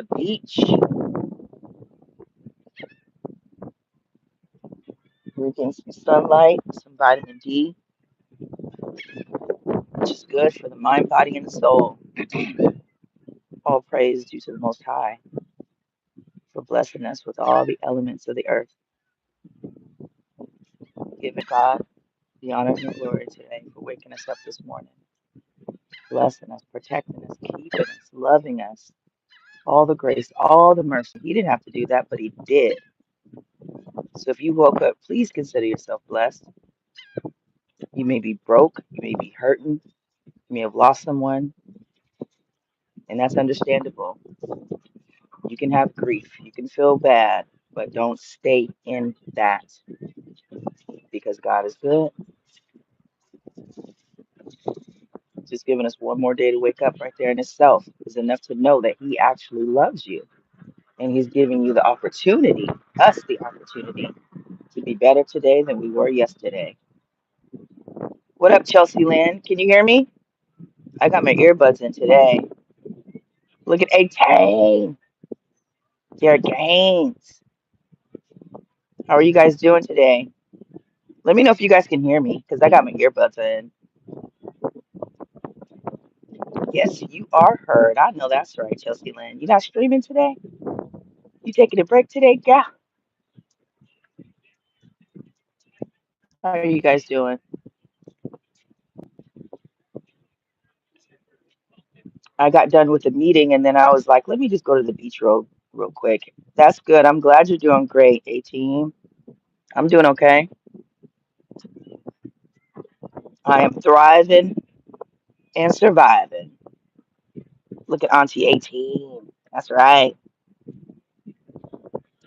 the beach. We're getting some sunlight, some vitamin D, which is good for the mind, body, and the soul. All praise due to the Most High for blessing us with all the elements of the earth. Giving God the honor and the glory today for waking us up this morning, blessing us, protecting us, keeping us, loving us, all the grace, all the mercy. He didn't have to do that, but He did. So if you woke up, please consider yourself blessed. You may be broke, you may be hurting, you may have lost someone, and that's understandable. You can have grief, you can feel bad, but don't stay in that because God is good. Just giving us one more day to wake up right there in itself is enough to know that He actually loves you. And He's giving you the opportunity, us the opportunity, to be better today than we were yesterday. What up, Chelsea Lynn? Can you hear me? I got my earbuds in today. Look at 18. Derek Gaines. How are you guys doing today? Let me know if you guys can hear me because I got my earbuds in. Yes, you are heard. I know that's right, Chelsea Lynn. You not streaming today? You taking a break today, gal? How are you guys doing? I got done with the meeting and then I was like, let me just go to the beach road real quick. That's good. I'm glad you're doing great, 18. I'm doing okay. I am thriving and surviving. Look at Auntie 18. That's right.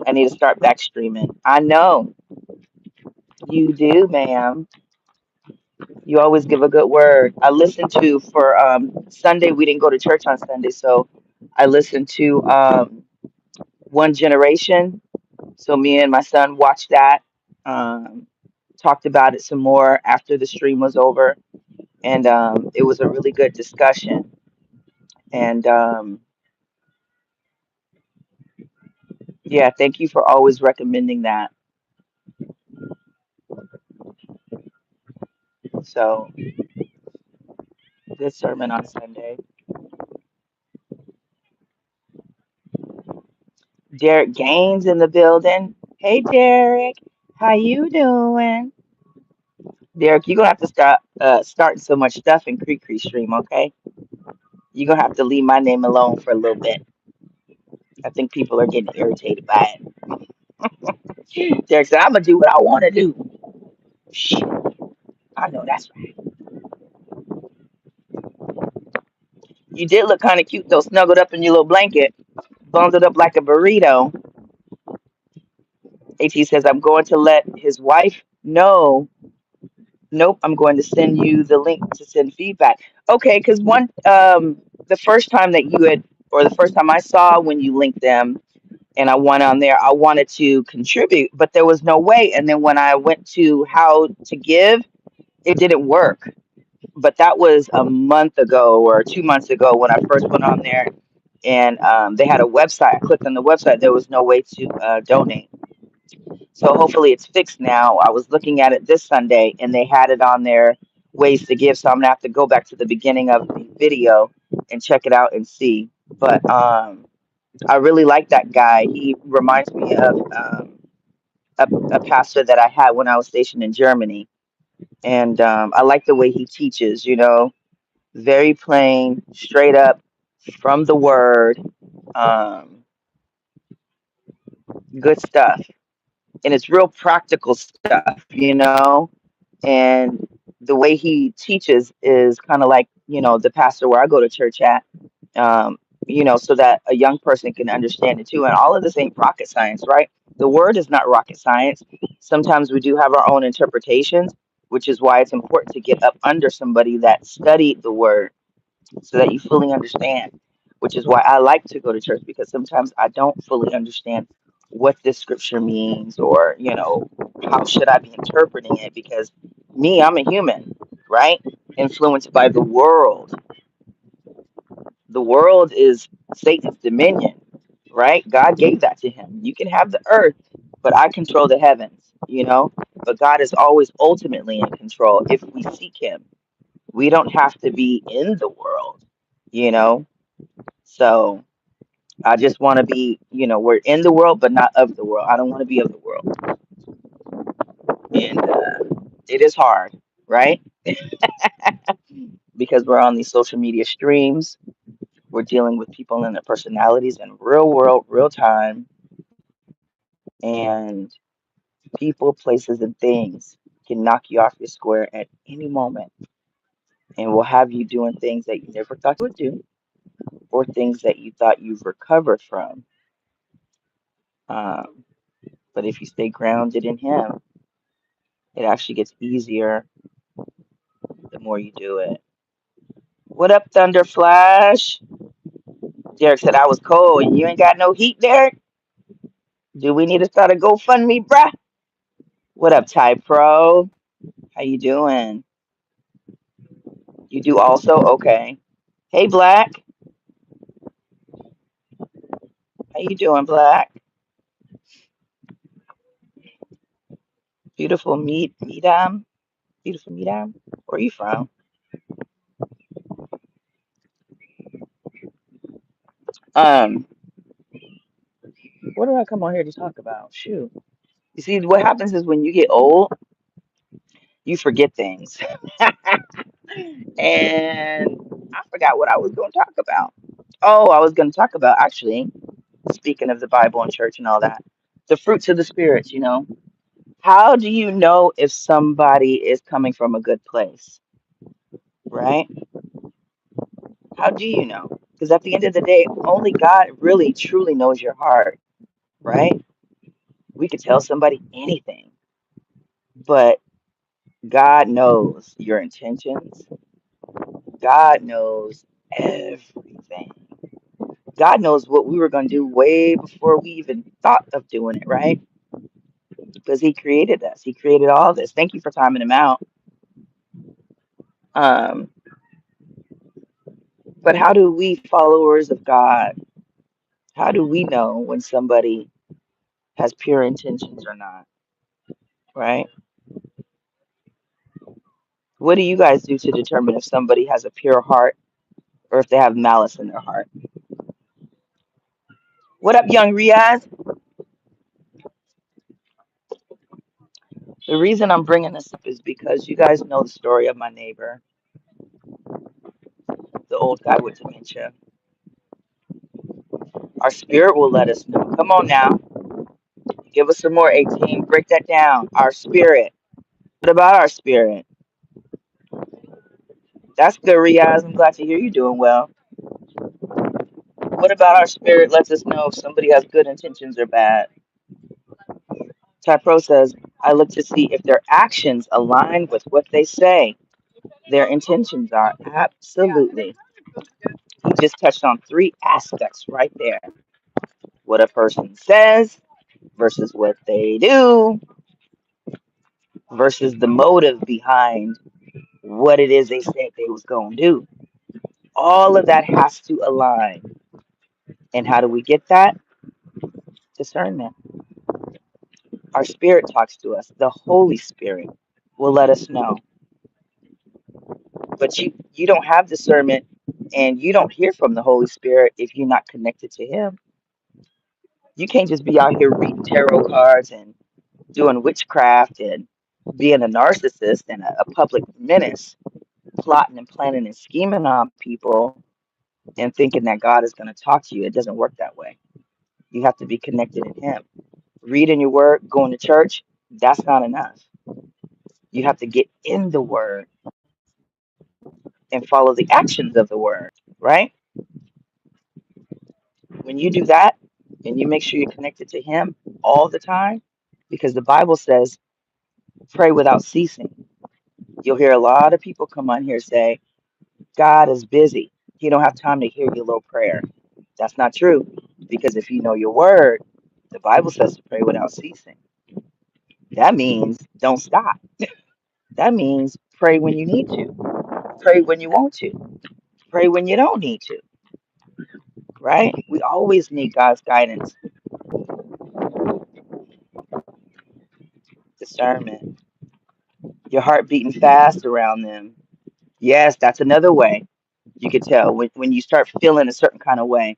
I need to start back streaming. I know you do, ma'am. You always give a good word. I listened to for Sunday. We didn't go to church on Sunday, so I listened to One Generation. So me and my son watched that. Um, Talked about it some more after the stream was over, and it was a really good discussion. And yeah, thank you for always recommending that. So good sermon on Sunday. Derek Gaines in the building. Hey, Derek, how you doing? Derek, you're gonna have to start starting so much stuff in Creek Creek Stream, okay? You're gonna have to leave my name alone for a little bit. I think people are getting irritated by it. Derek said, I'm gonna do what I wanna do. Shh, I know that's right. You did look kind of cute though, snuggled up in your little blanket, bundled up like a burrito. AT says, I'm going to let his wife know. Nope, I'm going to send you the link to send feedback. Okay, because the first time that you had, or the first time I saw when you linked them, and I went on there, I wanted to contribute, but there was no way. And then when I went to how to give, it didn't work. But that was a month ago or 2 months ago when I first went on there, and they had a website. I clicked on the website. There was no way to donate. So hopefully it's fixed now. I was looking at it this Sunday, and they had it on there, ways to give. So I'm gonna have to go back to the beginning of the video and check it out and see. But I really like that guy. He reminds me of a pastor that I had when I was stationed in Germany. And I like the way he teaches, very plain, straight up from the word, um, good stuff. And it's real practical stuff. And the way he teaches is kind of like, the pastor where I go to church at. um, so that a young person can understand it too. And all of this ain't rocket science, right? The word is not rocket science. Sometimes we do have our own interpretations, which is why it's important to get up under somebody that studied the word so that you fully understand, which is why I like to go to church because sometimes I don't fully understand what this scripture means or, how should I be interpreting it because me, I'm a human, right? Influenced by the world. The world is Satan's dominion. right? God gave that to him. You can have the earth, but I control the heavens. But God is always ultimately in control if we seek him. We don't have to be in the world, you know? So I just want to be, we're in the world, but not of the world. I don't want to be of the world. And it is hard, right? Because we're on these social media streams. We're dealing with people and their personalities in real world, real time. And people, places, and things can knock you off your square at any moment and will have you doing things that you never thought you would do or things that you thought you've recovered from. Um, but if you stay grounded in him, it actually gets easier the more you do it. What up, Thunder Flash? Derek said I was cold and you ain't got no heat, Derek. Do we need to start a GoFundMe, bruh? What up, Ty Pro? How you doing? You do also? Okay. Hey, Black. How you doing, Black? Beautiful Meedam. Beautiful Meedam. Where are you from? Um, what do I come on here to talk about? Shoot. You see, what happens is when you get old, you forget things. And I forgot what I was going to talk about. Oh, I was going to talk about, actually, speaking of the Bible and church and all that, the fruits of the spirits. How do you know if somebody is coming from a good place, right? How do you know? Because at the end of the day, only God really truly knows your heart, right? We could tell somebody anything, but God knows your intentions. God knows everything. God knows what we were going to do way before we even thought of doing it, right? Because he created us. He created all this. Thank you for timing him out. Um, but how do we followers of God, how do we know when somebody has pure intentions or not, right? What do you guys do to determine if somebody has a pure heart or if they have malice in their heart? What up, young Riaz? The reason I'm bringing this up is because you guys know the story of my neighbor, the old guy with dementia. Our spirit will let us know. Come on now. Give us some more 18. Break that down. Our spirit. What about our spirit? That's good, Riaz. I'm glad to hear you doing well. What about our spirit lets us know if somebody has good intentions or bad? Typro says, I look to see if their actions align with what they say. Their intentions are absolutely. He just touched on three aspects right there. What a person says versus what they do versus the motive behind what it is they said they was going to do. All of that has to align. And how do we get that? Discernment. Our spirit talks to us. The Holy Spirit will let us know. But you don't have discernment and you don't hear from the Holy Spirit if you're not connected to him. You can't just be out here reading tarot cards and doing witchcraft and being a narcissist and a public menace, plotting and planning and scheming on people and thinking that God is going to talk to you. It doesn't work that way. You have to be connected in him. Reading your word, going to church, that's not enough. You have to get in the word and follow the actions of the word, right? When you do that and you make sure you're connected to him all the time, because the Bible says, pray without ceasing. You'll hear a lot of people come on here say, God is busy. He don't have time to hear your little prayer. That's not true. Because if you know your word, the Bible says to pray without ceasing. That means don't stop. That means pray when you need to. Pray when you want to. Pray when you don't need to. right? We always need God's guidance, discernment. Your heart beating fast around them. Yes, that's another way. You could tell when you start feeling a certain kind of way.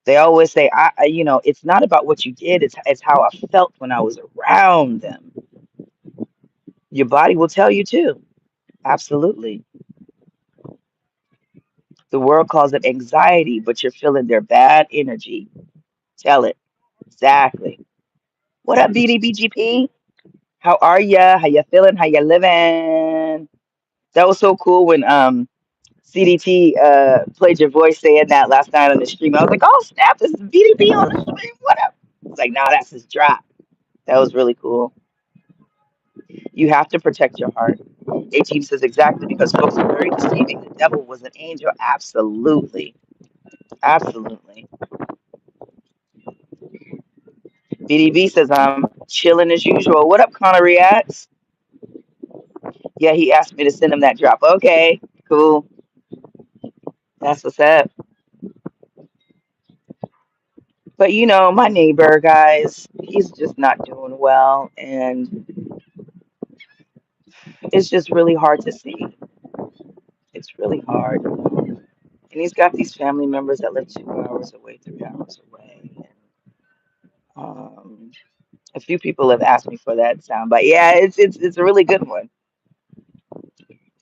They always say, it's not about what you did, it's how I felt when I was around them. Your body will tell you too. Absolutely. The world calls it anxiety, but you're feeling their bad energy. Tell it. Exactly. What up, BDBGP? How are ya? How you feeling? How you living? That was so cool when CDT played your voice saying that last night on the stream. I was like, oh snap, this is BDB on the stream. What up? It's like, nah, that's his drop. That was really cool. You have to protect your heart. 18 says exactly because folks are very deceiving. The devil was an angel. Absolutely. Absolutely. BDB says I'm chilling as usual. What up, Connor Reacts? Yeah, he asked me to send him that drop. Okay, cool. That's what's up. But my neighbor, guys, he's just not doing well, and it's just really hard to see. It's really hard. And he's got these family members that live 2 hours away, 3 hours away. And, a few people have asked me for that sound, but yeah, it's a really good one.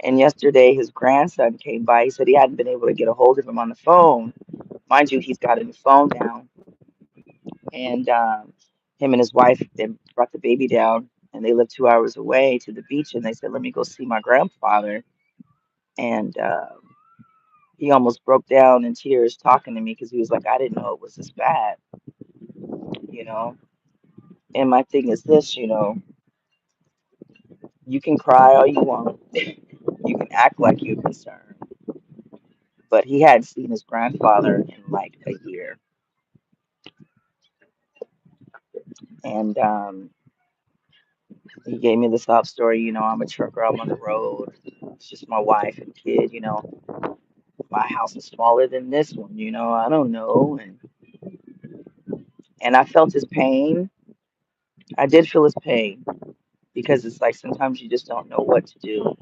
And yesterday, his grandson came by. He said he hadn't been able to get a hold of him on the phone. Mind you, he's got a new phone now, and him and his wife they brought the baby down, and they live 2 hours away to the beach. And they said, "Let me go see my grandfather." And he almost broke down in tears talking to me because he was like, "I didn't know it was this bad," you know. And my thing is this, you can cry all you want, you can act like you're concerned, but he hadn't seen his grandfather in like a year, and he gave me the sob story. I'm a trucker, I'm on the road. It's just my wife and kid. My house is smaller than this one. I don't know, and I felt his pain. I did feel his pain because it's like sometimes you just don't know what to do.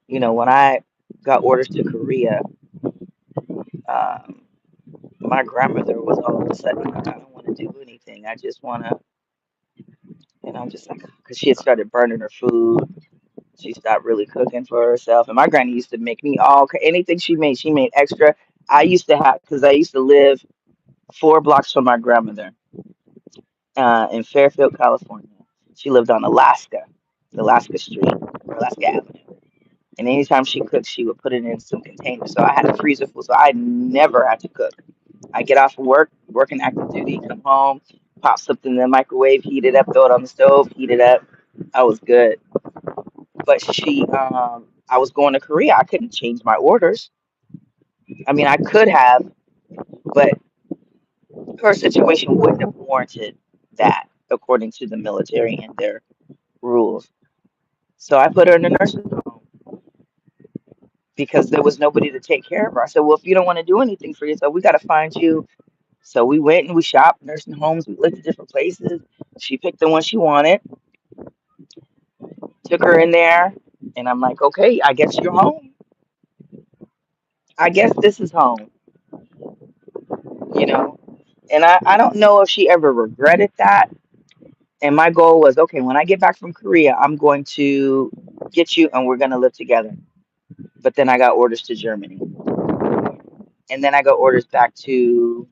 When I got orders to Korea, um, my grandmother was all of a sudden like, I don't want to do anything. I just want to, and I'm just like, because she had started burning her food. She stopped really cooking for herself. And my granny used to make me anything she made extra. I used to have, because I used to live 4 blocks from my grandmother in Fairfield, California. She lived on Alaska Street, or Alaska Avenue. And anytime she cooked, she would put it in some container. So I had a freezer full, so I never had to cook. I get off of work, working active duty, come home, pop something in the microwave, heat it up, throw it on the stove, heat it up. I was good. But I was going to Korea. I couldn't change my orders. I mean, I could have, but her situation wouldn't have warranted that, according to the military and their rules. So I put her in a nursing home because there was nobody to take care of her. I said, well, if you don't want to do anything for yourself, we got to find you. So we went and we shopped nursing homes. We looked at different places. She picked the one she wanted, took her in there, and I'm like, okay, I guess you're home. I guess this is home, you know? And I don't know if she ever regretted that. And my goal was, okay, when I get back from Korea, I'm going to get you and we're going to live together. But then I got orders to Germany. And then I got orders back to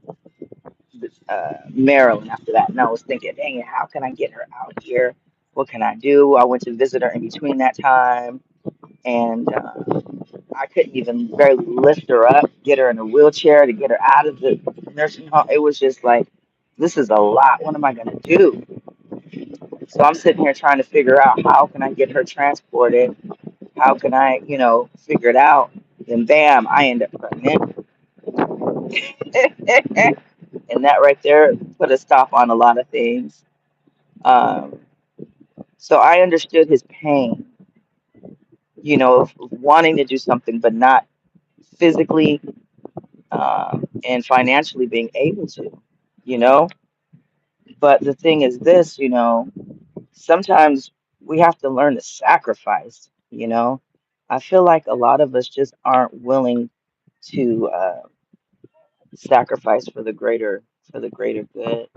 Maryland after that. And I was thinking, dang it, how can I get her out here? What can I do? I went to visit her in between that time. And I couldn't even barely lift her up, get her in a wheelchair to get her out of the nursing home. It was just like, this is a lot. What am I going to do? So I'm sitting here trying to figure out how can I get her transported? How can I, figure it out? Then bam, I end up pregnant. And that right there put a stop on a lot of things. Um, so I understood his pain, of wanting to do something, but not physically and financially being able to, you know. But the thing is this, sometimes we have to learn to sacrifice. I feel like a lot of us just aren't willing to sacrifice for the greater good.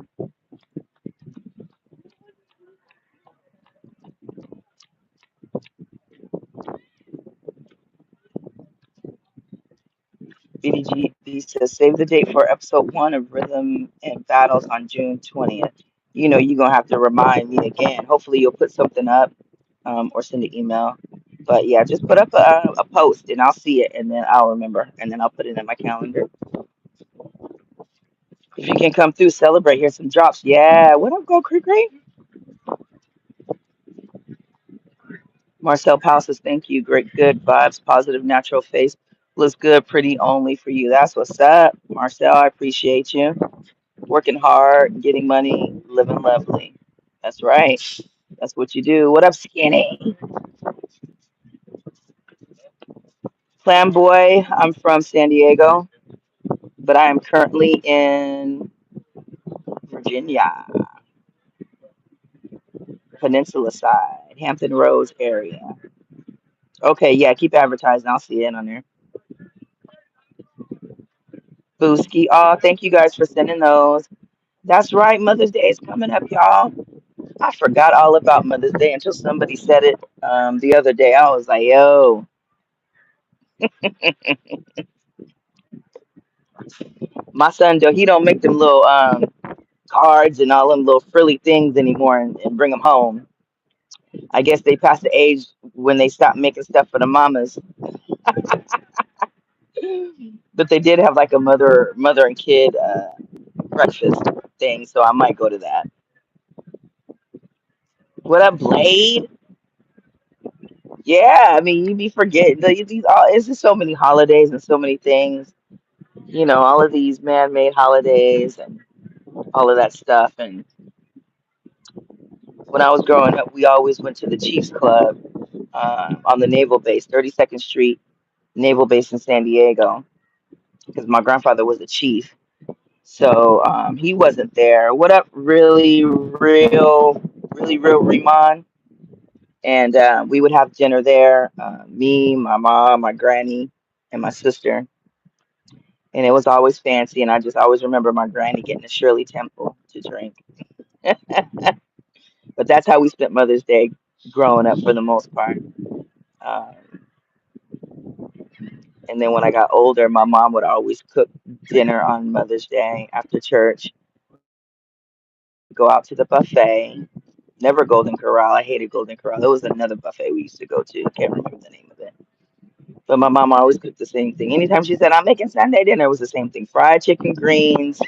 BDGB says save the date for episode one of Rhythm and Battles on June 20th. You're gonna have to remind me again. Hopefully you'll put something up, or send an email. But yeah, just put up a post and I'll see it and then I'll remember and then I'll put it in my calendar. If you can come through, celebrate, here's some drops. Yeah, what up, Go Creek Creek? Marcel Powell says, thank you. Great, good vibes, positive, natural face. Looks good, pretty only for you. That's what's up, Marcel. I appreciate you. Working hard, getting money, living lovely. That's right. That's what you do. What up, Skinny? Clam Boy, I'm from San Diego, but I am currently in Virginia, Peninsula side, Hampton Roads area. Okay, yeah, keep advertising. I'll see it on there. Booski. Oh, thank you guys for sending those. That's right. Mother's Day is coming up, y'all. I forgot all about Mother's Day until somebody said it the other day. I was like, yo, my son, though, he don't make them little cards and all them little frilly things anymore and bring them home. I guess they passed the age when they stopped making stuff for the mamas. But they did have like a mother and kid breakfast thing, so I might go to that. What up, Blade? Yeah, I mean, you be forgetting these all. It's just so many holidays and so many things. All of these man-made holidays and all of that stuff. And when I was growing up, we always went to the Chiefs Club on the Naval Base, 32nd Street Naval Base in San Diego, because my grandfather was a chief. So he wasn't there. What up, really real Reman? And we would have dinner there. Me, my mom, my granny, and my sister. And it was always fancy. And I just always remember my granny getting a Shirley Temple to drink. But that's how we spent Mother's Day growing up for the most part. Um, and then when I got older, my mom would always cook dinner on Mother's Day after church. We'd go out to the buffet. Never Golden Corral. I hated Golden Corral. There was another buffet we used to go to. I can't remember the name of it. But my mom always cooked the same thing. Anytime she said, I'm making Sunday dinner, it was the same thing. Fried chicken, greens,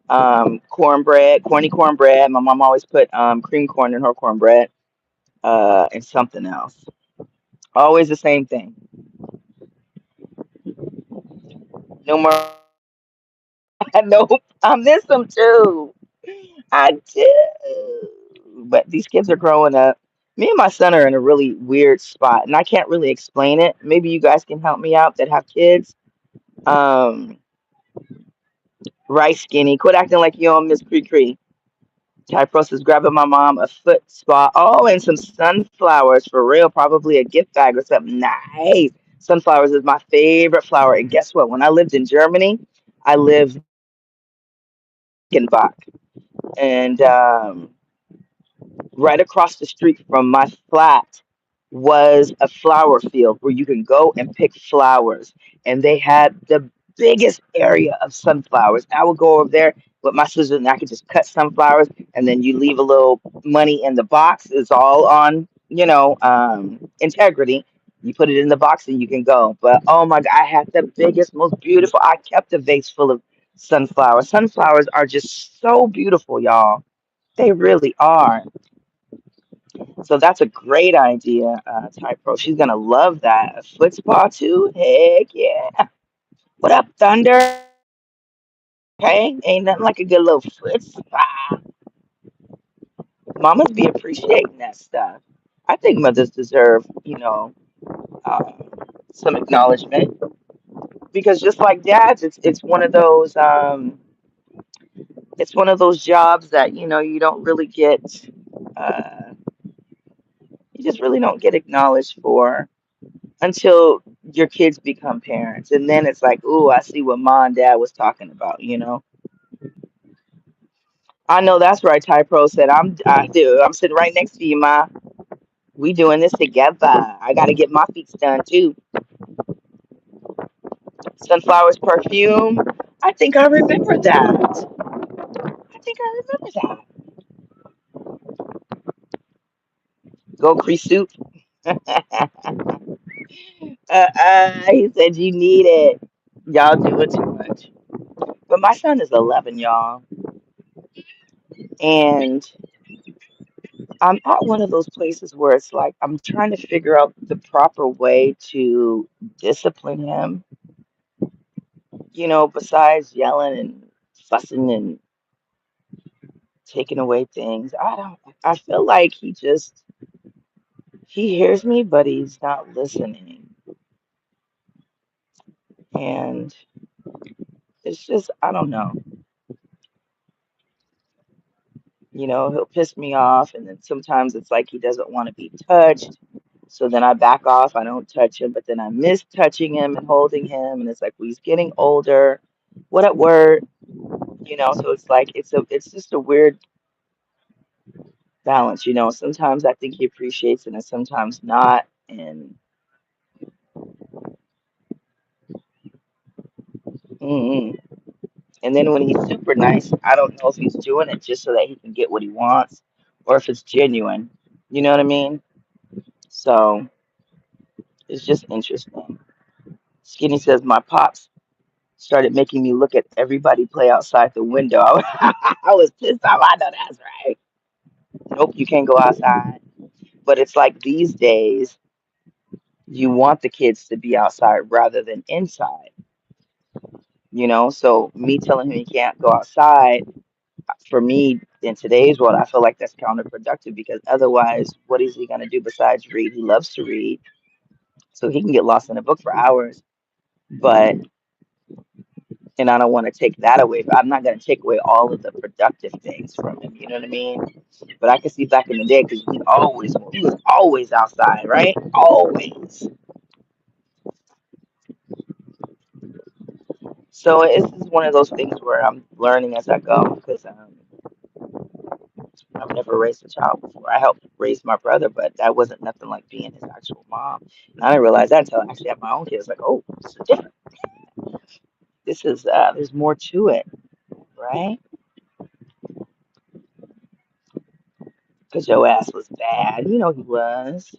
cornbread, corny cornbread. My mom always put cream corn in her cornbread, and something else. Always the same thing. No more. Nope. I miss them too. I do. But these kids are growing up. Me and my son are in a really weird spot, and I can't really explain it. Maybe you guys can help me out that have kids. Um, right, Skinny. Quit acting like you don't miss Cree Cree. Ty Frost is grabbing my mom a foot spa. Oh, and some sunflowers for real. Probably a gift bag or something. Nice. Sunflowers is my favorite flower. And guess what? When I lived in Germany, I lived in Bach. And right across the street from my flat was a flower field where you can go and pick flowers. And they had the biggest area of sunflowers. I would go over there with my sister and I could just cut sunflowers and then you leave a little money in the box. It's all on, integrity. You put it in the box and you can go. But oh my God, I had the biggest, most beautiful. I kept a vase full of sunflowers. Sunflowers are just so beautiful, y'all. They really are. So that's a great idea, Ty Pro. She's gonna love that. A foot spa too? Heck yeah. What up, Thunder? Hey, ain't nothing like a good little foot spa. Mamas be appreciating that stuff. I think mothers deserve, um, some acknowledgement. because just like dads, it's one of those it's one of those jobs that you don't really get uh, you just really don't get acknowledged for until your kids become parents, and then it's like, ooh, I see what mom and dad was talking about. I know that's right. Ty Pro said, I do. I'm sitting right next to you, Ma. We doing this together. I got to get my feet done too. Sunflowers perfume. I think I remember that. I think I remember that. Go Cree soup. He said you need it. Y'all doing too much. But my son is 11, y'all, and I'm at one of those places where it's like I'm trying to figure out the proper way to discipline him, besides yelling and fussing and taking away things. I feel like he hears me, but he's not listening. And it's just, I don't know. He'll piss me off, and then sometimes it's like he doesn't want to be touched. So then I back off. I don't touch him, but then I miss touching him and holding him, and it's like, well, he's getting older. What at word? So it's like it's just a weird balance. Sometimes I think he appreciates it, and sometimes not. Mm, and then when he's super nice, I don't know if he's doing it just so that he can get what he wants, or if it's genuine. You know what I mean? So it's just interesting. Skinny says my pops started making me look at everybody play outside the window. I was pissed off. I know that's right. Nope, you can't go outside. But it's like these days, you want the kids to be outside rather than inside. So me telling him he can't go outside, for me in today's world, I feel like that's counterproductive because otherwise, what is he going to do besides read? He loves to read, so he can get lost in a book for hours. But and I don't want to take that away. But I'm not going to take away all of the productive things from him. You know what I mean? But I can see back in the day because he was always outside, right? Always. So it's just one of those things where I'm learning as I go because I've never raised a child before. I helped raise my brother, but that wasn't nothing like being his actual mom. And I didn't realize that until I actually had my own kids. Like, oh, this is different. This is there's more to it, right? Because your ass was bad. He was.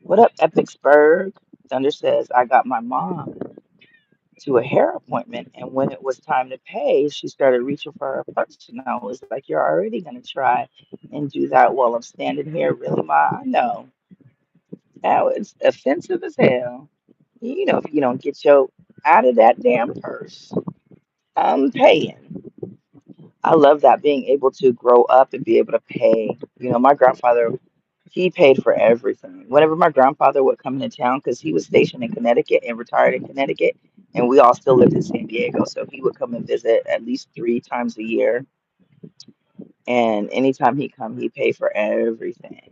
What up, Epicsburg? Thunder says I got my mom to a hair appointment, and when it was time to pay, she started reaching for her purse, and I was like, "You're already gonna try and do that while I'm standing here, really, ma? I know that was offensive as hell. If you don't get your out of that damn purse, I'm paying." I love that being able to grow up and be able to pay. My grandfather, he paid for everything. Whenever my grandfather would come into town, because he was stationed in Connecticut and retired in Connecticut, and we all still lived in San Diego, so he would come and visit at least 3 times a year. And anytime he come, he paid for everything.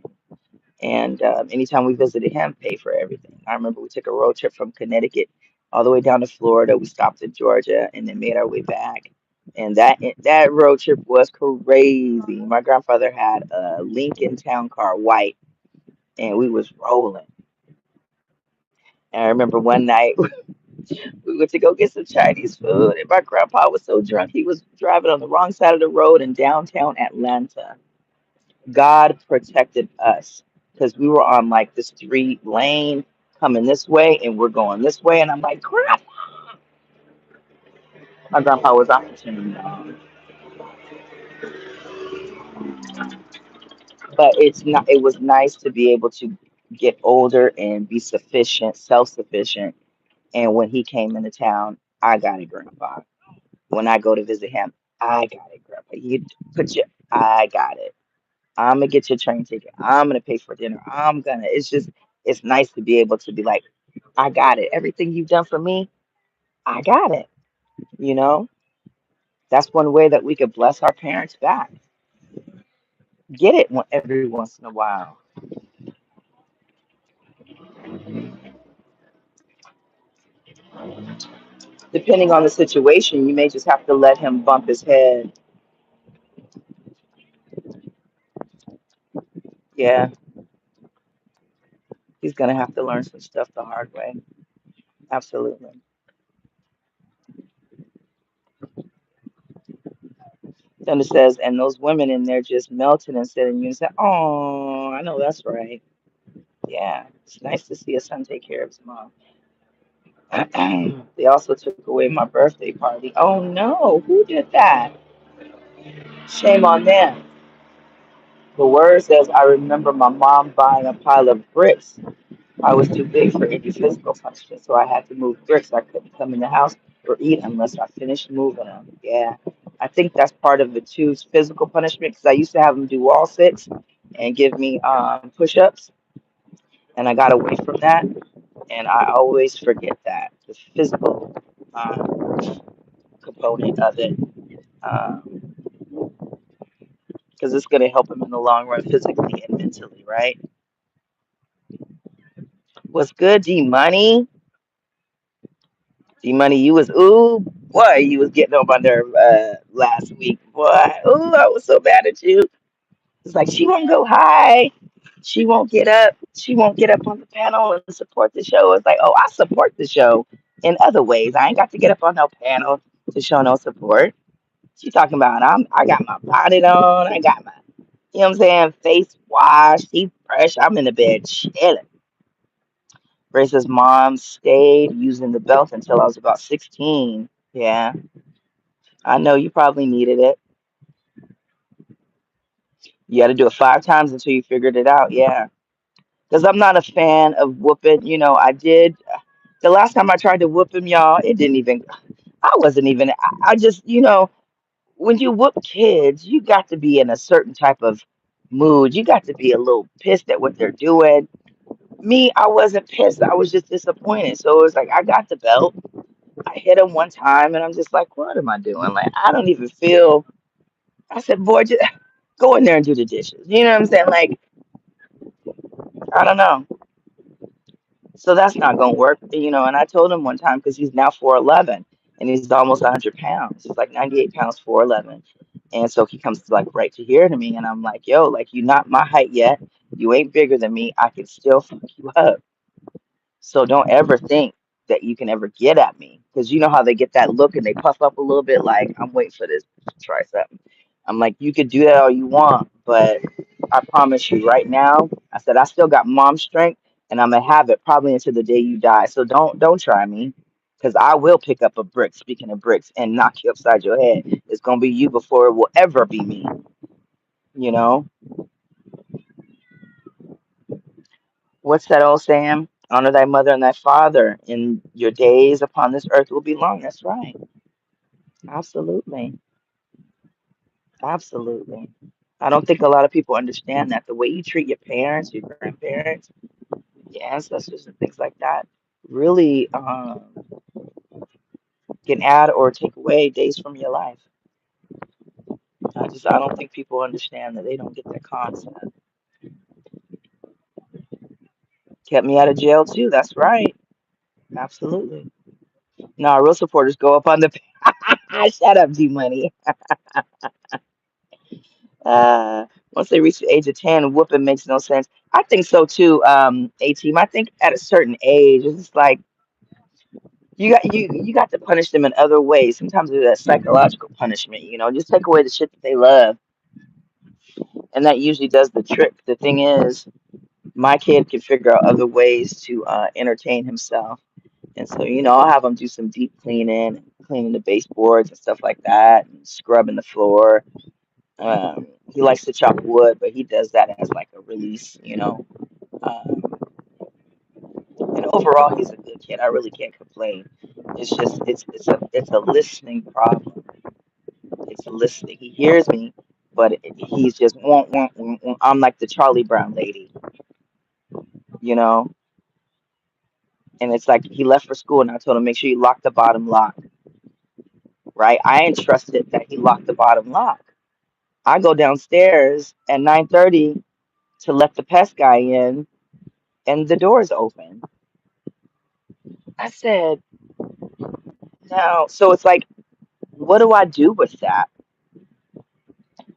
And anytime we visited him, pay for everything. I remember we took a road trip from Connecticut all the way down to Florida. We stopped in Georgia and then made our way back. And that road trip was crazy. My grandfather had a Lincoln Town Car, white, and we was rolling. And I remember one night we went to go get some Chinese food, and my grandpa was so drunk he was driving on the wrong side of the road in downtown Atlanta. God protected us because we were on like the street lane coming this way and we're going this way. And I'm like, crap. My grandpa was off the chain, but it was nice to be able to get older and be sufficient, self sufficient. And when he came into town, I got it, grandpa. When I go to visit him, I got it, grandpa. I got it. I'm gonna get your train ticket. I'm gonna pay for dinner. It's nice to be able to be like, I got it. Everything you've done for me, I got it. You know, that's one way that we could bless our parents back. Get it every once in a while. Depending on the situation, you may just have to let him bump his head. Yeah, he's gonna have to learn some stuff the hard way. Absolutely. Then it says, and those women in there just melted and said, and you said, "Oh, I know that's right." Yeah, it's nice to see a son take care of his mom. They also took away my birthday party. Oh no, who did that? Shame on them. The word says, I remember my mom buying a pile of bricks. I was too big for any physical punishment, so I had to move bricks. I couldn't come in the house or eat unless I finished moving them. Yeah, I think that's part of the two physical punishment because I used to have them do wall sits and give me push-ups, and I got away from that, and I always forget that the physical component of it because it's going to help him in the long run, physically and mentally, right? What's good, D Money? D Money, you was ooh boy, you was getting on my nerve last week, boy. Ooh, I was so mad at you. It's like she won't go high, she won't get up, she won't get up on the panel and support the show. It's like, oh, I support the show in other ways. I ain't got to get up on no panel to show no support. She talking about I got my bonnet on, I got my, you know what I'm saying, face wash, teeth brush. I'm in the bed chilling. Grace's mom stayed using the belt until I was about 16. Yeah, I know you probably needed it. You had to do it 5 times until you figured it out. Yeah, because I'm not a fan of whooping. You know, I did the last time I tried to whoop him, y'all. It didn't even. I wasn't even. I just, when you whoop kids, you got to be in a certain type of mood. You got to be a little pissed at what they're doing. Me, I wasn't pissed. I was just disappointed. So it was like I got the belt. I hit him one time, and I'm just like, what am I doing? Like, I don't even feel. I said, boy, just go in there and do the dishes. You know what I'm saying? Like, I don't know. So that's not going to work, And I told him one time because he's now 4'11" and he's almost 100 pounds. He's like 98 pounds, 4'11". And so he comes like right to here to me, and I'm like, yo, like, you're not my height yet. You ain't bigger than me. I can still fuck you up. So don't ever think that you can ever get at me because you know how they get that look and they puff up a little bit like I'm waiting for this to try something. I'm like, you could do that all you want, but I promise you right now, I said I still got mom strength and I'm gonna have it probably until the day you die. So don't try me because I will pick up a brick, speaking of bricks, and knock you upside your head. It's gonna be you before it will ever be me, you know? What's that old saying? Honor thy mother and thy father, and your days upon this earth will be long. That's right. Absolutely. Absolutely. I don't think a lot of people understand that the way you treat your parents, your grandparents, your ancestors, and things like that really can add or take away days from your life. I don't think people understand that they don't get that concept. Kept me out of jail too. That's right. Absolutely. No, real supporters go up on the. Shut up, D Money. Once they reach the age of 10, whooping makes no sense. I think so too, A team. I think at a certain age, it's just like you got to punish them in other ways. Sometimes it's a psychological punishment, just take away the shit that they love. And that usually does the trick. The thing is, my kid can figure out other ways to entertain himself. And so, I'll have him do some deep cleaning, cleaning the baseboards and stuff like that, and scrubbing the floor. He likes to chop wood, but he does that as like a release. Um, and overall, he's a good kid. I really can't complain. It's just it's a listening problem. It's a listening. He hears me, but he's just won't. I'm like the Charlie Brown lady, you know. And it's like he left for school, and I told him, make sure you lock the bottom lock, right? I entrusted that he locked the bottom lock. I go downstairs at 9:30 to let the pest guy in, and the door's open. I said, now, so it's like, what do I do with that?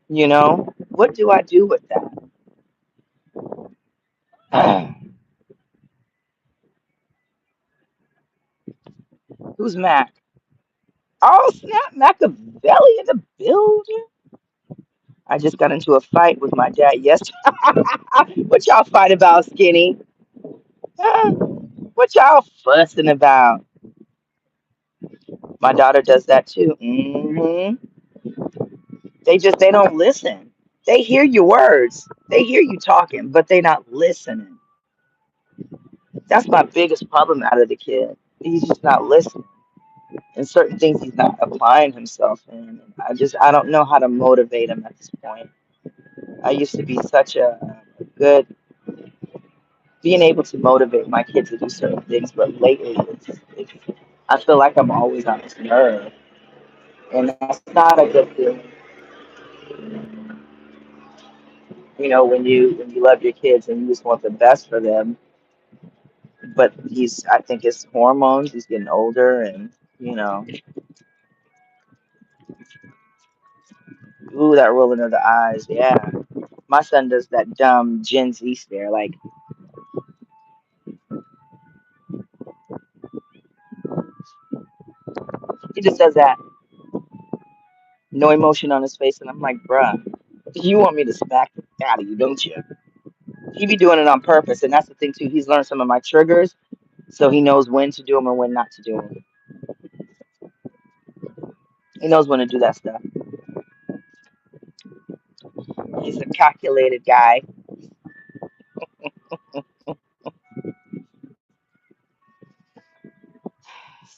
You know, what do I do with that? Who's Mac? Oh, snap, Machiavelli in the building. I just got into a fight with my dad yesterday. What y'all fight about, Skinny? Huh? What y'all fussing about? My daughter does that too. They don't listen. They hear your words. They hear you talking, but they not listening. That's my biggest problem out of the kid. He's just not listening. And certain things he's not applying himself in. I don't know how to motivate him at this point. I used to be such a good being able to motivate my kids to do certain things, but lately I feel like I'm always on his nerve, and that's not a good thing. You know, when you love your kids and you just want the best for them, but I think it's hormones. He's getting older, and you know, ooh, that rolling of the eyes, yeah. My son does that dumb Gen Z stare, like he just does that, no emotion on his face, and I'm like, bruh, you want me to smack the out of you, don't you? He be doing it on purpose, and that's the thing too. He's learned some of my triggers, so he knows when to do them and when not to do them. He knows when to do that stuff. He's a calculated guy.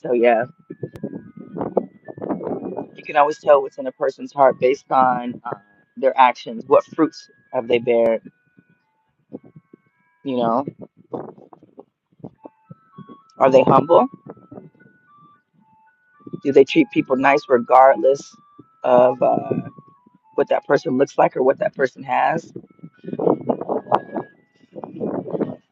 So yeah, you can always tell what's in a person's heart based on their actions. What fruits have they bear? You know, are they humble? Do they treat people nice regardless of what that person looks like or what that person has? You know,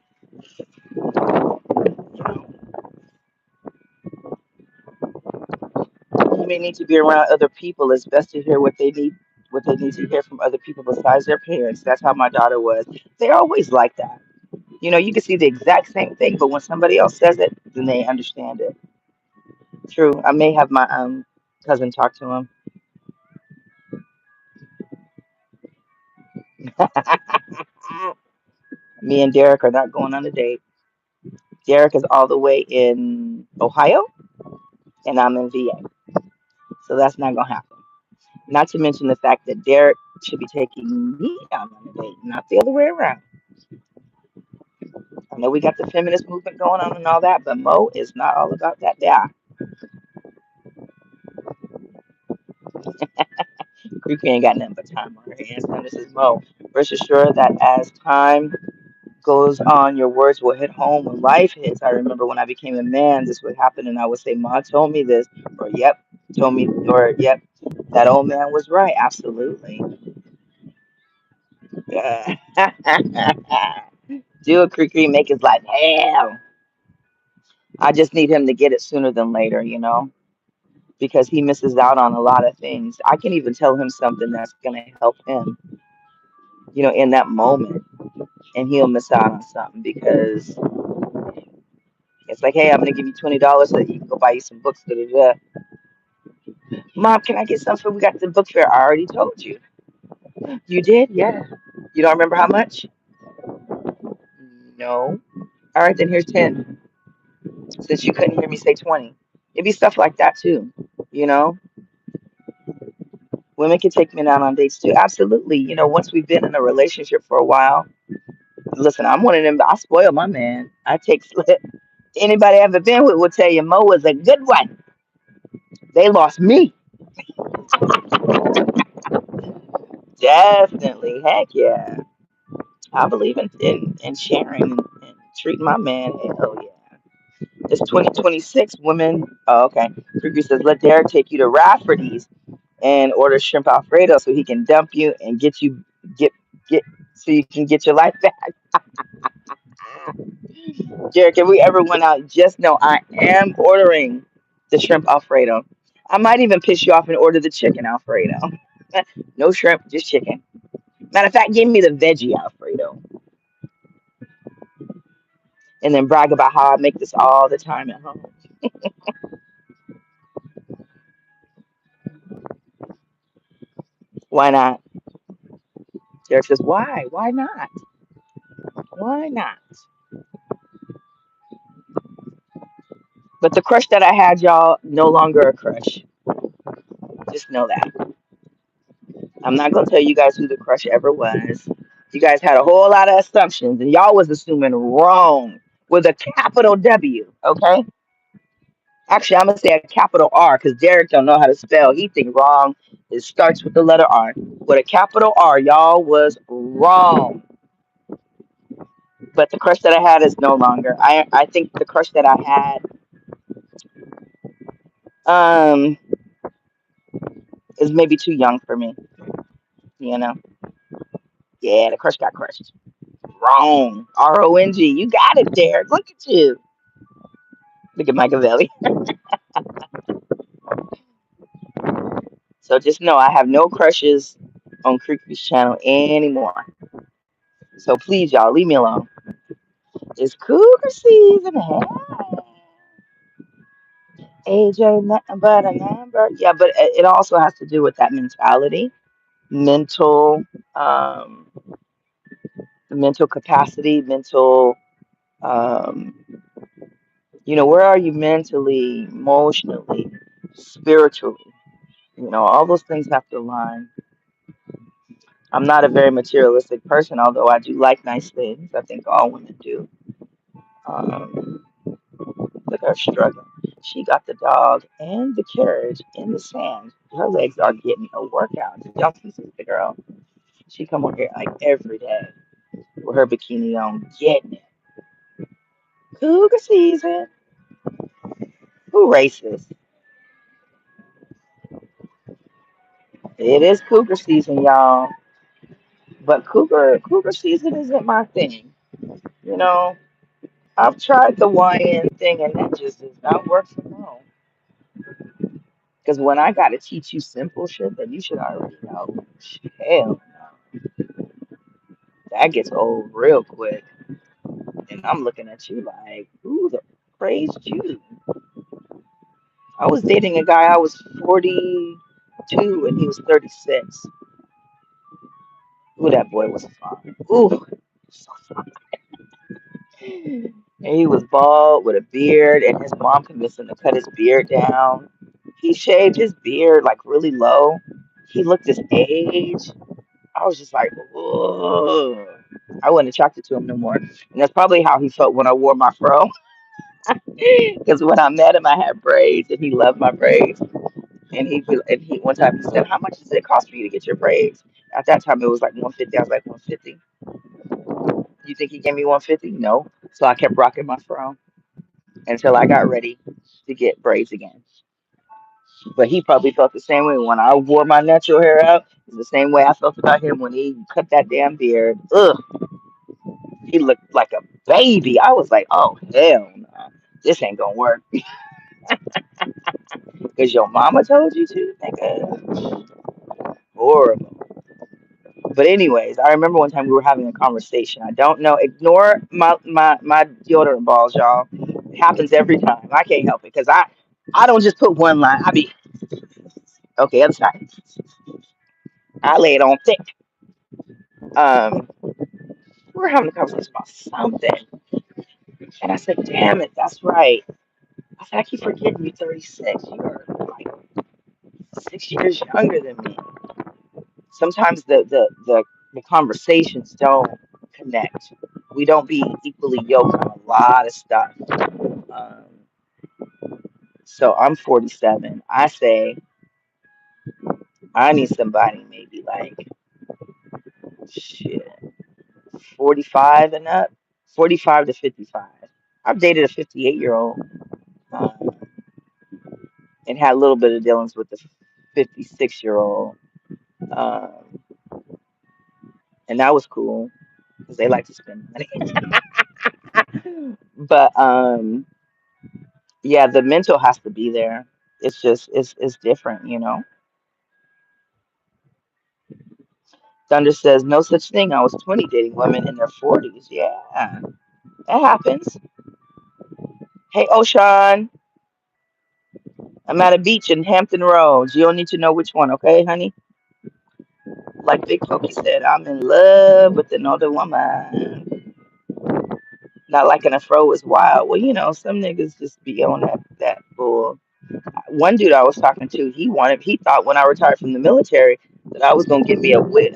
you may need to be around other people. It's best to hear what they need to hear from other people besides their parents. That's how my daughter was. They're always like that. You know, you can see the exact same thing, but when somebody else says it, then they understand it. True. I may have my cousin talk to him. Me and Derek are not going on a date. Derek is all the way in Ohio, and I'm in VA. So that's not gonna happen. Not to mention the fact that Derek should be taking me out on a date, not the other way around. I know we got the feminist movement going on and all that, but Mo is not all about that. Yeah, Creepy ain't got nothing but time on her hands. And this is Mo. Rest assured that as time goes on, your words will hit home when life hits. I remember when I became a man, this would happen, and I would say, "Ma told me this," or "Yep, told me," or "Yep, that old man was right." Absolutely. Do a Creepy, make his life hell. I just need him to get it sooner than later, you know, because he misses out on a lot of things. I can even tell him something that's going to help him, you know, in that moment, and he'll miss out on something because it's like, hey, I'm going to give you $20 so that you can go buy you some books. Da, da, da. Mom, can I get something? We got the book fair. I already told you. You did? Yeah. You don't remember how much? No. All right, then here's 10 since you couldn't hear me say 20. It'd be stuff like that too, you know? Women can take men out on dates too. Absolutely. You know, once we've been in a relationship for a while, listen, I'm one of them. I spoil my man. I take anybody I ever been with will tell you Mo was a good one. They lost me. Definitely. Heck yeah. I believe in sharing and treating my man. Hell yeah. It's 2026. Women. Oh, okay. Freaky says, let Derek take you to Rafferty's and order shrimp Alfredo so he can dump you and get get so you can get your life back. Derek, if we ever went out, just know I am ordering the shrimp Alfredo. I might even piss you off and order the chicken Alfredo. No shrimp, just chicken. Matter of fact, give me the veggie Alfredo. And then brag about how I make this all the time at home. Why not? Derek says, why? Why not? Why not? But the crush that I had, y'all, no longer a crush. Just know that. I'm not gonna tell you guys who the crush ever was. You guys had a whole lot of assumptions, and y'all was assuming wrong with a capital W. Okay. Actually, I'm gonna say a capital R because Derek don't know how to spell. He think wrong. It starts with the letter R. With a capital R, y'all was wrong. But the crush that I had is no longer. I think the crush that I had is maybe too young for me. You know. Yeah, the crush got crushed. Wrong. RONG. You got it, Derek. Look at you. Look at Machiavelli. So just know I have no crushes on Creepy's channel anymore. So please, y'all, leave me alone. It's cougar season. Hey, AJ, nothing but a number. Yeah, but it also has to do with that mentality, mental, um, mental capacity, mental. Um, where are you mentally, emotionally, spiritually? All those things have to align. I'm not a very materialistic person, although I do like nice things. I think all women do. Um, Look at her struggling. She got the dog and the carriage in the sand. Her legs are getting a workout. Y'all see the girl? She come on here like every day with her bikini on, getting it. Cougar season. Who racist? It is cougar season, y'all. But cougar season isn't my thing. You know, I've tried the YN thing and that just does not work for me. Because when I got to teach you simple shit that you should already know, hell no. That gets old real quick. And I'm looking at you like, who the praised you? I was dating a guy, I was 42 and he was 36. Ooh, that boy was fine. Ooh, so fine. And he was bald with a beard, and his mom convinced him to cut his beard down. He shaved his beard like really low. He looked his age. I was just like, ugh. I wasn't attracted to him no more. And that's probably how he felt when I wore my fro. Because when I met him, I had braids, and he loved my braids. And he one time he said, "How much does it cost for you to get your braids?" At that time, it was like 150. I was like 150. You think he gave me 150? No. So I kept rocking my fro until I got ready to get braids again. But he probably felt the same way when I wore my natural hair out. It's the same way I felt about him when he cut that damn beard. Ugh. He looked like a baby. I was like, oh, hell no. This ain't gonna work. Because your mama told you to? Nigga. Horrible. But anyways, I remember one time we were having a conversation. I don't know. Ignore my deodorant balls, y'all. It happens every time. I can't help it. Because I don't just put one line. I be, okay, other side. I lay it on thick. Um, we were having a conversation about something. And I said, damn it, that's right. I said, I keep forgetting you're 36. You're like 6 years younger than me. Sometimes the conversations don't connect. We don't be equally yoked on a lot of stuff. Um, so I'm 47. I say I need somebody maybe like shit 45 and up, 45 to 55. I've dated a 58-year-old. Um, and had a little bit of dealings with the 56-year-old. Um, and that was cool because they like to spend money. But yeah, the mental has to be there. It's just it's different, you know. Thunder says no such thing. I was 20 dating women in their 40s. Yeah, that happens. Hey, Oshan, I'm at a beach in Hampton Roads. You don't need to know which one, okay, honey? Like Big Pokey said, I'm in love with another woman. Not liking a fro is wild. Well, you know, some niggas just be on that bull. One dude I was talking to, he thought when I retired from the military that I was gonna get me a wig,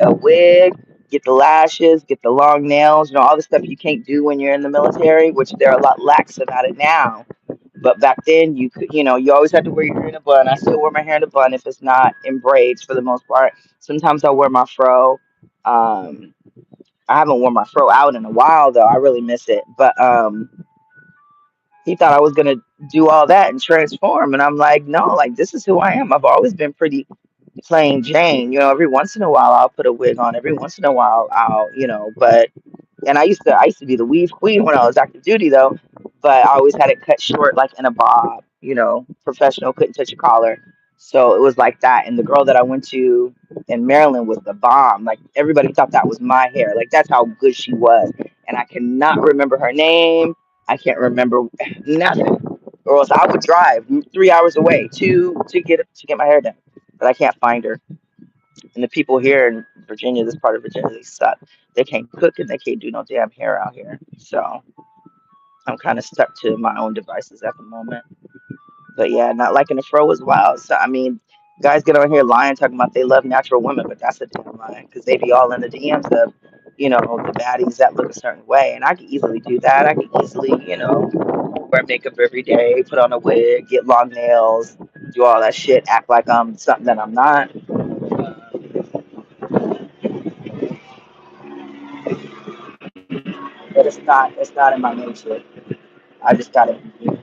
get the lashes, get the long nails, you know, all the stuff you can't do when you're in the military, which they're a lot lax about it now. But back then you could, you know, you always had to wear your hair in a bun. I still wear my hair in a bun if it's not in braids for the most part. Sometimes I'll wear my fro. Um, I haven't worn my fro out in a while though. I really miss it. But he thought I was gonna do all that and transform, and I'm like, no, like this is who I am. I've always been pretty plain Jane. You know, every once in a while I'll put a wig on. Every once in a while I'll, you know, but and I used to be the weave queen when I was active duty though, but I always had it cut short like in a bob, you know, professional, couldn't touch a collar. So it was like that. And the girl that I went to in Maryland was the bomb. Like everybody thought that was my hair. Like that's how good she was. And I cannot remember her name. I can't remember nothing. Or else I would drive 3 hours away to get my hair done. But I can't find her. And the people here in Virginia, this part of Virginia, they suck. They can't cook and they can't do no damn hair out here. So I'm kind of stuck to my own devices at the moment. But yeah, not liking the fro as well. So I mean, guys get on here lying, talking about they love natural women, but that's a damn lie because they be all in the DMs of, you know, the baddies that look a certain way. And I could easily do that. I could easily, you know, wear makeup every day, put on a wig, get long nails, do all that shit, act like I'm something that I'm not. But it's not in my nature. I just gotta be me.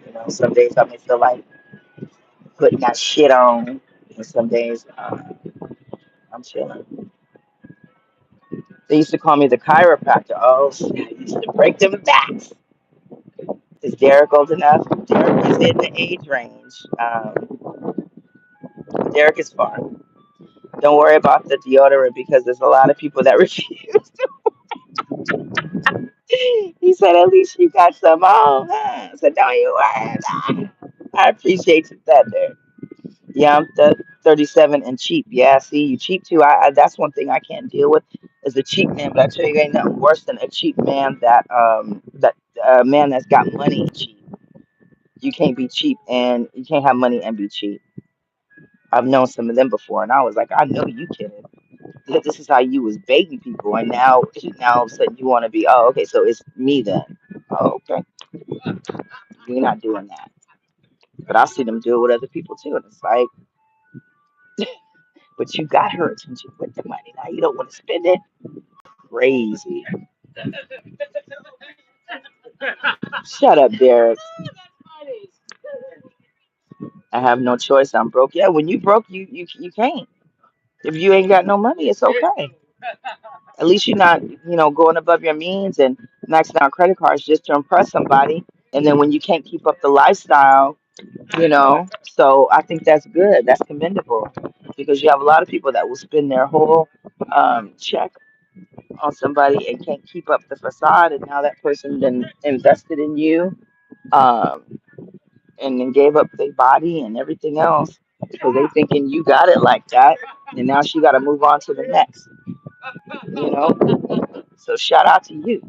You know, some days I may feel like putting that shit on, and some days I'm chilling. They used to call me the chiropractor. Oh, shit, I used to break them backs. Is Derek old enough? Derek is in the age range. Derek is far. Don't worry about the deodorant because there's a lot of people that refuse. He said, at least you got some on. Huh? So don't you worry about it. I appreciate that there. Yeah, I'm 37 and cheap. Yeah, see, you cheap too. That's one thing I can't deal with is a cheap man. But I tell you, ain't nothing worse than a cheap man that man that's got money cheap. You can't be cheap and you can't have money and be cheap. I've known some of them before, and I was like, I know you kidding. This is how you was baiting people, and now all of a sudden you want to be. Oh, okay, so it's me then. Oh, okay, we're not doing that. But I see them do it with other people too, and it's like, but you got her attention with the money. Now you don't want to spend it. Crazy. Shut up, Derek. I have no choice. I'm broke. Yeah, when you broke, you can't. If you ain't got no money, it's okay. At least you're not, going above your means and maxing out credit cards just to impress somebody. And then when you can't keep up the lifestyle, so I think that's good. That's commendable because you have a lot of people that will spend their whole check on somebody and can't keep up the facade. And now that person then invested in you, um, and then gave up their body and everything else because they thinking you got it like that. And now she got to move on to the next, you know? So shout out to you.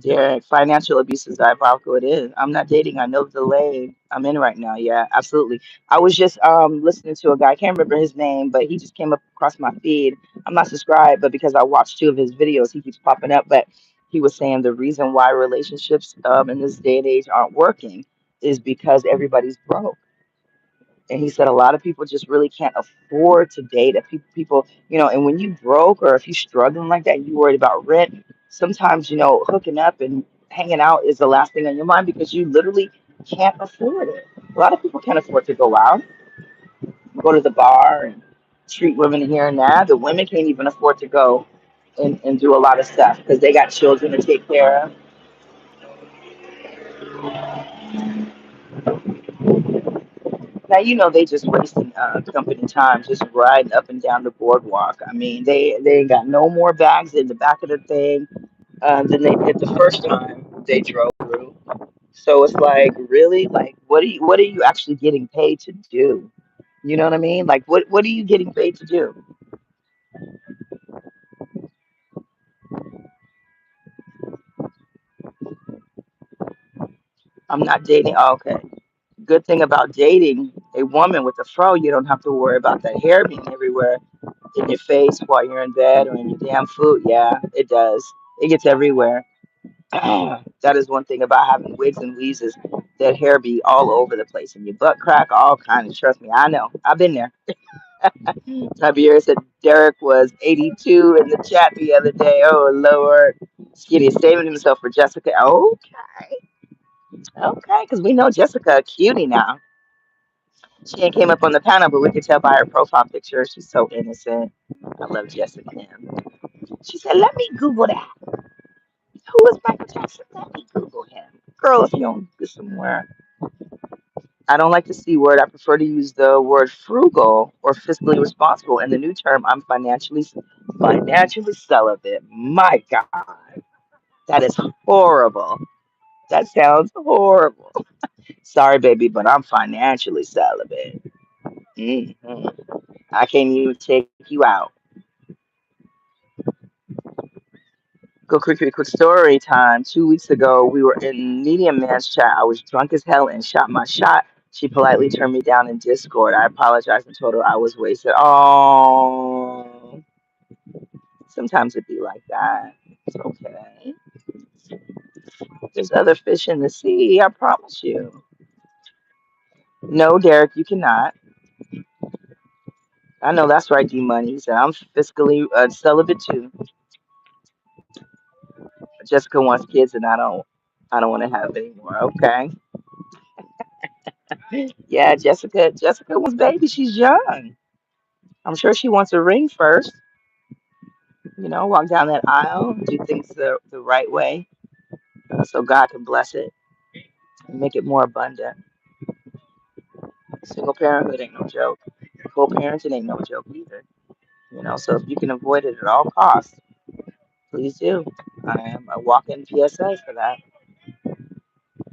Derek, financial abuse is diabolical. It is. I'm not dating. I know the lane I'm in right now. Yeah, absolutely. I was just listening to a guy. I can't remember his name, but he just came up across my feed. I'm not subscribed, but because I watched two of his videos, he keeps popping up. But he was saying the reason why relationships in this day and age aren't working is because everybody's broke. And he said a lot of people just really can't afford to date. If people, and when you broke or if you struggling like that, you worried about rent. Sometimes, hooking up and hanging out is the last thing on your mind because you literally can't afford it. A lot of people can't afford to go out, go to the bar and treat women here and there. The women can't even afford to go and do a lot of stuff because they got children to take care of. Now they just wasting company time, just riding up and down the boardwalk. I mean, they ain't got no more bags in the back of the thing than they did the first time they drove through. So it's like, really, like, what are you actually getting paid to do? You know what I mean? Like, what are you getting paid to do? I'm not dating. Oh, okay. Good thing about dating a woman with a fro, you don't have to worry about that hair being everywhere in your face while you're in bed or in your damn food. Yeah, it does. It gets everywhere. That is one thing about having wigs and weaves is that hair be all over the place and your butt crack, all kinds. Trust me, I know. I've been there. Javier said Derek was 82 in the chat the other day. Oh Lord, Skinny is saving himself for Jessica. Okay, okay, because we know Jessica a cutie now. She ain't came up on the panel, but we could tell by her profile picture she's so innocent. I love Jessica M. She said, "Let me Google that. Who is Michael Jackson? Let me Google him." Girl, if you don't go somewhere. I don't like the C word. I prefer to use the word frugal or fiscally responsible. In the new term, I'm financially celibate. My God, that is horrible. That sounds horrible. Sorry, baby, but I'm financially celibate. hmm I can't even take you out. Go quick story time. 2 weeks ago, we were in Medium Man's chat. I was drunk as hell and shot my shot. She politely turned me down in Discord. I apologized and told her I was wasted. Oh, sometimes it be like that. It's okay. There's other fish in the sea. I promise you. No, Derek, you cannot. I know that's right, D Money. He said I'm fiscally celibate too. Jessica wants kids, and I don't. I don't want to have any more. Okay. Yeah, Jessica wants baby. She's young. I'm sure she wants a ring first. Walk down that aisle, do things the right way, so God can bless it and make it more abundant. Single parenthood ain't no joke. Co-parenting ain't no joke either. So if you can avoid it at all costs, please do. I am a walk-in PSA for that.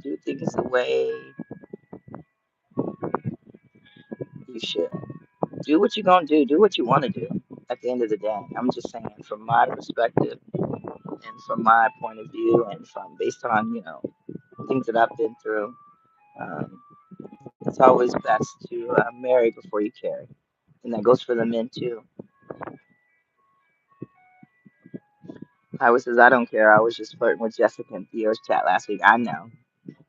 Do things the way you should. Do what you're gonna do. Do what you want to do. At the end of the day, I'm just saying, from my perspective and from my point of view, and from based on things that I've been through. Um, it's always best to marry before you carry, and that goes for the men too. Howard says, "I don't care. I was just flirting with Jessica and Theo's chat last week." I know.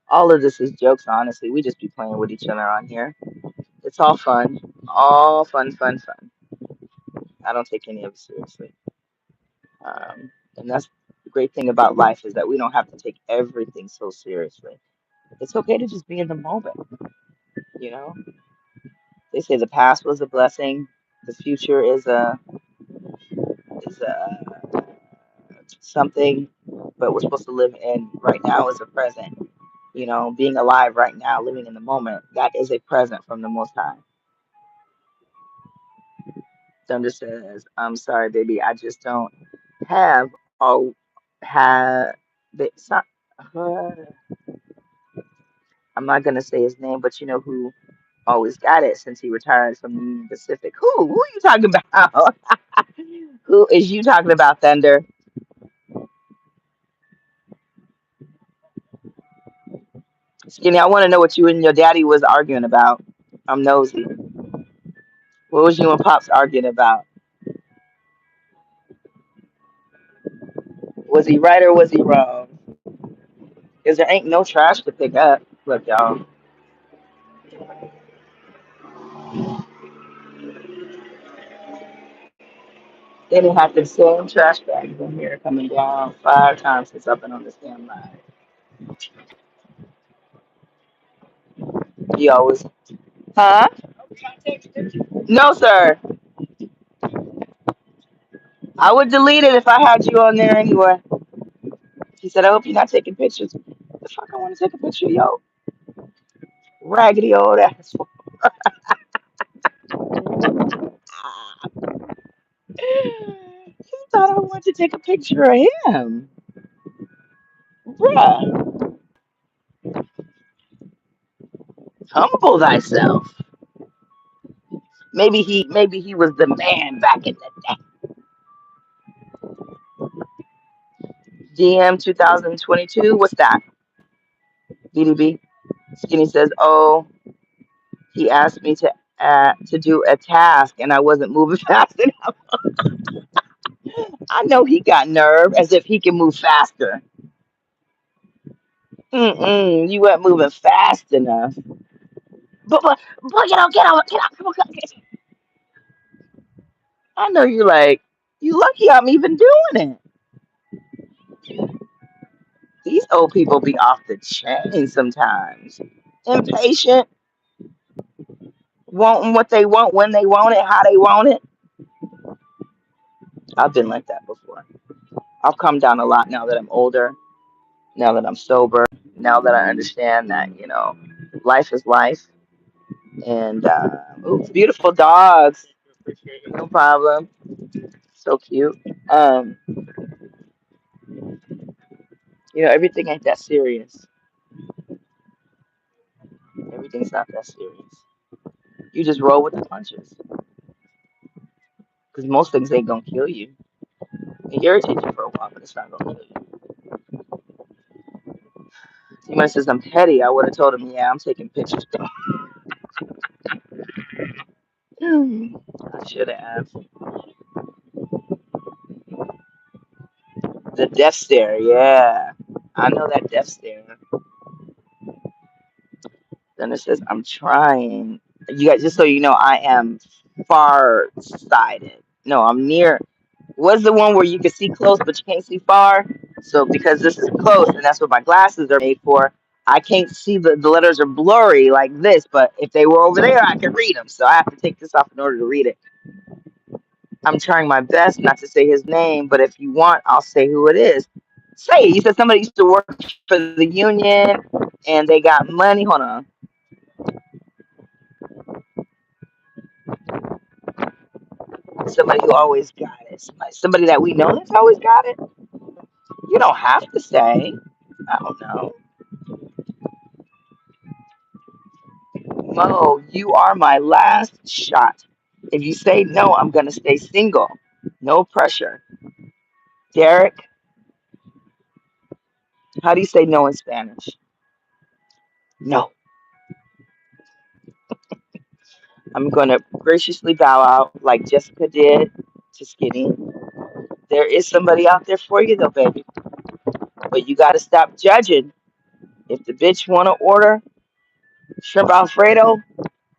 All of this is jokes, honestly. We just be playing with each other on here. It's all fun. All fun, fun, fun. I don't take any of it seriously. And that's the great thing about life is that we don't have to take everything so seriously. It's okay to just be in the moment. You know, they say the past was a blessing, the future is a something, but we're supposed to live in right now as a present. Being alive right now, living in the moment, that is a present from the Most High. Thunder says, "I'm sorry, baby, I just don't have all have the so- uh, I'm not gonna say his name, but you know who always got it since he retired from the Union Pacific. Who are you talking about? Who is you talking about, Thunder? Skinny, I want to know what you and your daddy was arguing about. I'm nosy. What was you and Pops arguing about? Was he right or was he wrong? Because there ain't no trash to pick up. Look, y'all. Then it had the same trash bags in here coming down 5 times since I've been on this damn line. He always, huh? No, sir. I would delete it if I had you on there anyway. He said, I hope you're not taking pictures. The fuck I want to take a picture of yo raggedy old ass. He thought I wanted to take a picture of him. Bruh, humble thyself. Maybe he was the man back in the day. DM 2022. What's that? DDB. Skinny says, "Oh, he asked me to do a task, and I wasn't moving fast enough. I know he got nerve, as if he can move faster. You weren't moving fast enough. But get out, come on, come on. I know you're like, you lucky I'm even doing it. These old people be off the chain sometimes. Impatient, wanting what they want, when they want it, how they want it. I've been like that before. I've come down a lot now that I'm older, now that I'm sober, now that I understand that, life is life. And, ooh, beautiful dogs. No problem. So cute. Um, everything ain't that serious. Everything's not that serious. You just roll with the punches. Because most things ain't gonna kill you. It irritates you for a while, but it's not gonna kill you. Somebody says I'm petty. I would have told him, yeah, I'm taking pictures. I should have. The death stare, yeah. I know that death stare. Then it says I'm trying. You guys, just so you know, I am far sighted. No, I'm near. What's the one where you can see close but you can't see far? So because this is close and that's what my glasses are made for, I can't see the letters are blurry like this, but if they were over there, I could read them. So I have to take this off in order to read it. I'm trying my best not to say his name, but if you want, I'll say who it is. Say it. You said somebody used to work for the union and they got money. Hold on. Somebody who always got it. Somebody that we know that's always got it. You don't have to say. I don't know. Mo, you are my last shot. If you say no, I'm going to stay single. No pressure. Derek, how do you say no in Spanish? No. I'm going to graciously bow out like Jessica did to Skinny. There is somebody out there for you, though, baby. But you got to stop judging. If the bitch want to order shrimp Alfredo,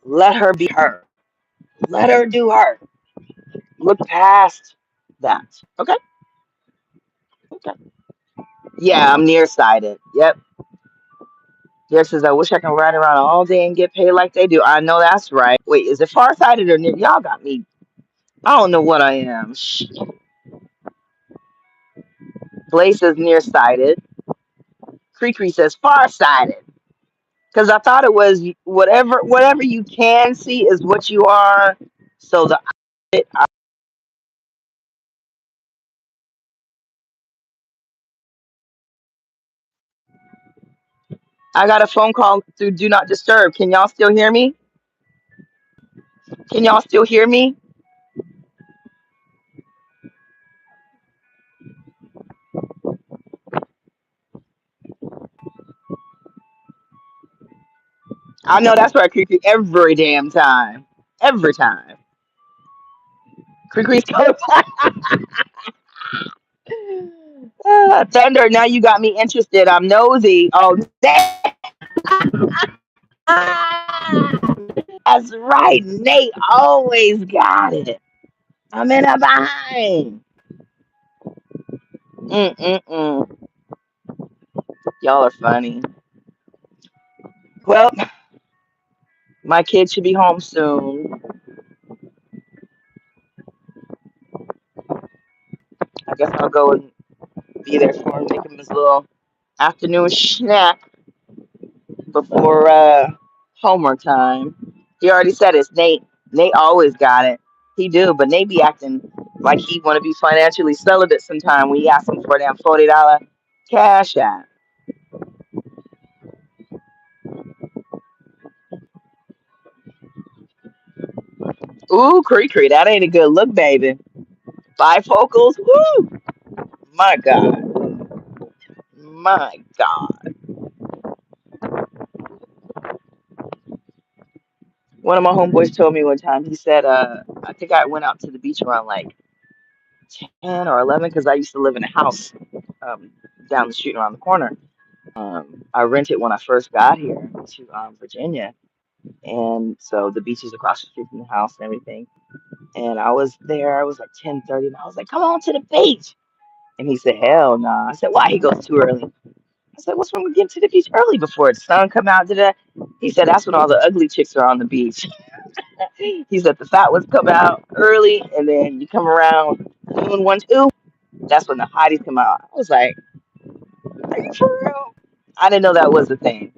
let her be her. Let her do her. Look past that. Okay? Okay. Yeah, I'm nearsighted. Yep. Derek says, I wish I can ride around all day and get paid like they do. I know that's right. Wait, is it farsighted or near? Y'all got me. I don't know what I am. Blaze says nearsighted. Cree says farsighted. Because I thought it was whatever you can see is what you are. So I got a phone call through Do Not Disturb. Can y'all still hear me? Can y'all still hear me? I know that's right, Cree. Every damn time. Every time. Cree's coming. Thunder, now you got me interested. I'm nosy. Oh, that's right. Nate always got it. I'm in a bind. Mm-mm-mm. Y'all are funny. Well, my kid should be home soon. I guess I'll go and be there for him, make him his little afternoon snack before homework time. He already said it's Nate. Nate always got it. He do, but Nate be acting like he want to be financially celibate sometime when you ask him for a damn $40 cash app. Ooh, Cree, that ain't a good look, baby. Bifocals, woo! My God, my God. One of my homeboys told me one time. He said, I think I went out to the beach around like 10 or 11 because I used to live in a house um, down the street around the corner. I rented when I first got here to Virginia, and so the beach is across the street from the house and everything. And I was there. I was like 10:30, and I was like, "Come on to the beach." And he said, "Hell no." Nah. I said, "Why?" He goes, "Too early." I said, "What's wrong with getting to the beach early before the sun come out today?" He said, "That's when all the ugly chicks are on the beach." He said, "The fat ones come out early, and then you come around noon, 1, 2. That's when the hotties come out." I was like, "Are you for real?" I didn't know that was a thing.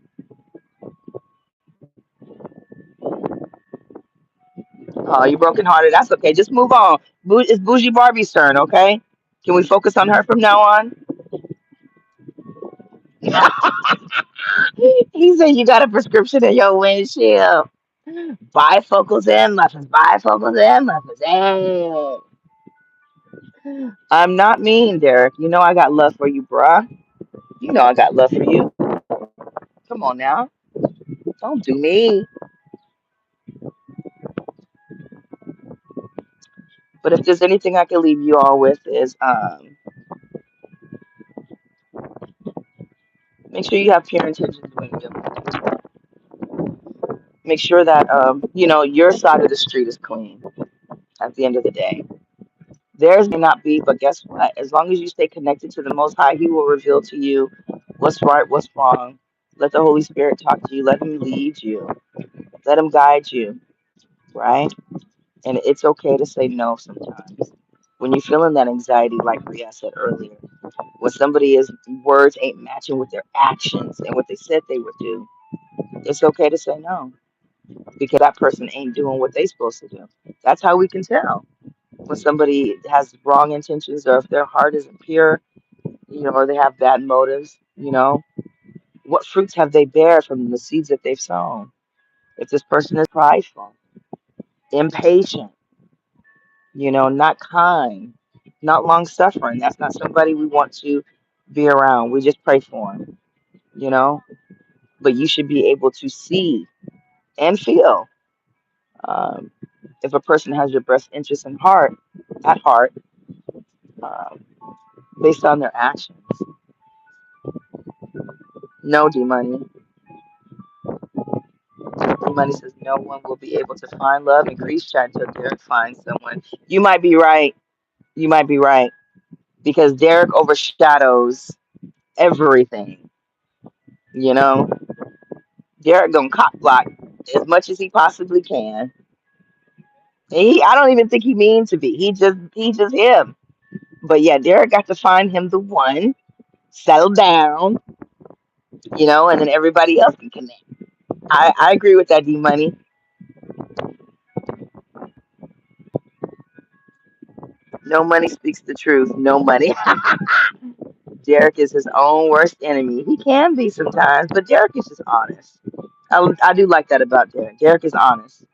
Oh, you brokenhearted. That's okay. Just move on. It's Bougie Barbie's turn, okay? Can we focus on her from now on? He said you got a prescription in your windshield. Bifocals and muffins. Bifocals and muffins. Hey. I'm not mean, Derek. You know I got love for you, bruh. You know I got love for you. Come on now. Don't do me. But if there's anything I can leave you all with is make sure you have pure intentions when you make sure that your side of the street is clean at the end of the day. Theirs may not be, but guess what? As long as you stay connected to the Most High, He will reveal to you what's right, what's wrong. Let the Holy Spirit talk to you. Let Him lead you. Let Him guide you, right? And it's okay to say no sometimes. When you're feeling that anxiety, like Ria said earlier, when somebody is words ain't matching with their actions and what they said they would do, it's okay to say no because that person ain't doing what they supposed to do. That's how we can tell when somebody has wrong intentions or if their heart isn't pure, or they have bad motives, what fruits have they bear from the seeds that they've sown? If this person is prideful, impatient, not kind, not long suffering, that's not somebody we want to be around. We just pray for them, you know, but you should be able to see and feel um, if a person has your best interest at heart, um, based on their actions. No, D Money. D Money says no one will be able to find love and increase chat until Derek finds someone. You might be right. You might be right because Derek overshadows everything. You know, Derek gonna cop block as much as he possibly can. I don't even think he means to be. He just him. But yeah, Derek got to find him the one, settle down, and then everybody else can connect. I agree with that, D Money. No money speaks the truth. No money. Derek is his own worst enemy. He can be sometimes, but Derek is just honest. I do like that about Derek. Derek is honest,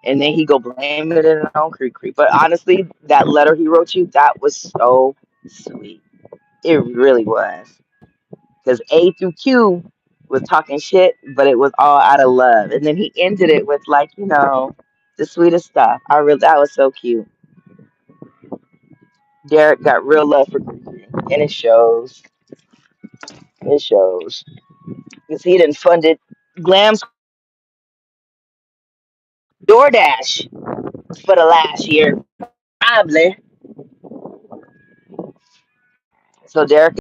and then he go blame it in on Creek. But honestly, that letter he wrote you, that was so sweet. It really was. Because A through Q was talking shit, but it was all out of love. And then he ended it with like, the sweetest stuff. That was so cute. Derek got real love for Creek, and it shows. It shows. Because he didn't funded Glam's DoorDash. for the last year, probably. So Derek